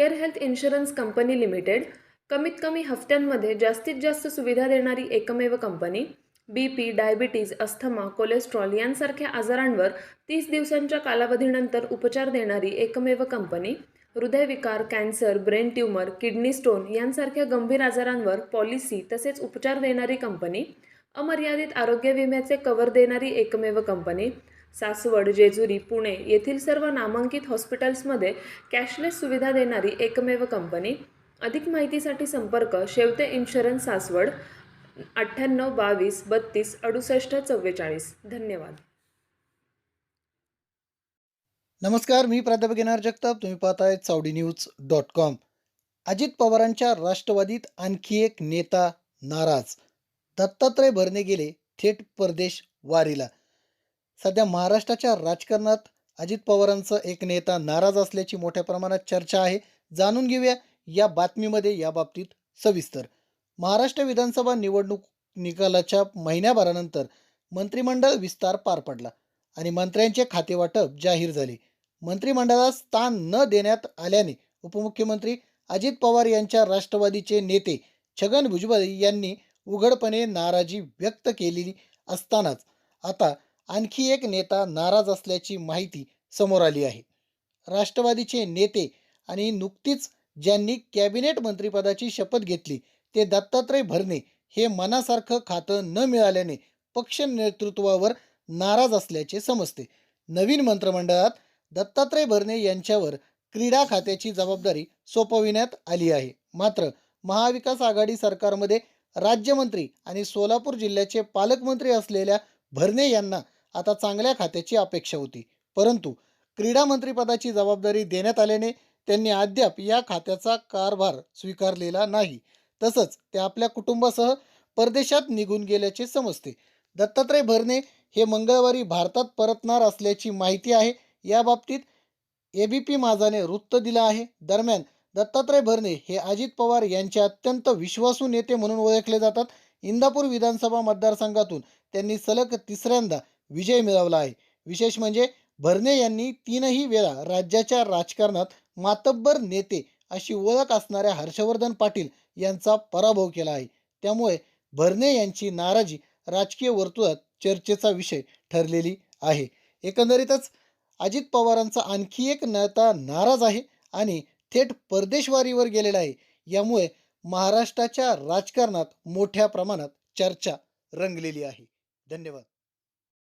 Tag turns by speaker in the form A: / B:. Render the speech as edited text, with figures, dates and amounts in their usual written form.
A: Care health insurance company limited कमीत कमी हफ्त्यांमध्ये जास्तीत जास्त सुविधा देणारी एकमेव company. BP, diabetes, asthma, cholesterol यांसारख्या आजारांवर 30 दिवसांच्या कालावधीनंतर उपचार देणारी एकमेव कंपनी. हृदयविकार, cancer, brain tumour, kidney stone यांसारख्या गंभीर आजारांवर पॉलिसी तसेच उपचार देणारी कंपनी. अमर्यादित आरोग्य विम्याचे कव्हर देणारी एकमेव कंपनी. सासवड, जेजुरी, पुणे येथील सर्व नामांकित हॉस्पिटल्समध्ये कॅशलेस सुविधा देणारी एकमेव कंपनी. अधिक माहितीसाठी संपर्क शेवते इन्शुरन्स सासवड 98 22 32 68 44. धन्यवाद.
B: नमस्कार, मी प्राध्यापक येणार जगताप. तुम्ही पाहताय चावडीन्यूज.com. अजित पवारांच्या राष्ट्रवादीत आणखी एक नेता नाराज. दत्तात्रय भरणे गेले थेट परदेश वारीला. सध्या महाराष्ट्राच्या राजकारणात अजित पवारांचा एक नेता नाराज असल्याची मोठ्या प्रमाणात चर्चा आहे. जाणून घेऊया या बातमीमध्ये याबाबतीत सविस्तर. महाराष्ट्र विधानसभा निवडणूक निकालाच्या महिन्याभरानंतर मंत्रिमंडळ विस्तार पार पडला आणि मंत्र्यांचे खातेवाटप जाहीर झाले. मंत्रिमंडळात स्थान न देण्यात आल्याने उपमुख्यमंत्री अजित पवार यांच्या राष्ट्रवादीचे नेते छगन भुजबळ यांनी उघडपणे नाराजी व्यक्त केलेली असतानाच आता आणखी एक नेता नाराज असल्याची माहिती समोर आली आहे. राष्ट्रवादीचे नेते आणि नुकतीच ज्यांनी कॅबिनेट मंत्रिपदाची शपथ घेतली ते दत्तात्रय भरणे हे मनासारखं खातं न मिळाल्याने पक्ष नेतृत्वावर नाराज असल्याचे समजते. नवीन मंत्रिमंडळात दत्तात्रय भरणे यांच्यावर क्रीडा खात्याची जबाबदारी सोपविण्यात आली आहे. मात्र महाविकास आघाडी सरकारमध्ये राज्यमंत्री आणि सोलापूर जिल्ह्याचे पालकमंत्री असलेल्या भरणे यांना आता चांगल्या खात्याची अपेक्षा होती. परंतु क्रीडा मंत्रिपदाची जबाबदारी देण्यात आल्याने त्यांनी अद्याप या खात्याचा कारभार स्वीकारलेला नाही. तसंच ते आपल्या कुटुंबासह परदेशात निघून गेल्याचे समजते. दत्तात्रय भरणे हे मंगळवारी भारतात परतणार असल्याची माहिती आहे. याबाबतीत ABP माझाने वृत्त दिलं आहे. दरम्यान दत्तात्रय भरणे हे अजित पवार यांचे अत्यंत विश्वासू नेते म्हणून ओळखले जातात. इंदापूर विधानसभा मतदारसंघातून त्यांनी सलग तिसऱ्यांदा विजय मिळवला आहे. विशेष म्हणजे भरणे यांनी 3ही वेळा राज्याच्या राजकारणात मातब्बर नेते अशी ओळख असणाऱ्या हर्षवर्धन पाटील यांचा पराभव केला आहे. त्यामुळे भरणे यांची नाराजी राजकीय वर्तुळात चर्चेचा विषय ठरलेली आहे. एकंदरीतच अजित पवारांचा आणखी एक नेता नाराज आहे आणि थेट परदेशवारीवर गेलेला आहे. यामुळे महाराष्ट्राच्या राजकारणात मोठ्या प्रमाणात चर्चा रंगलेली आहे. धन्यवाद.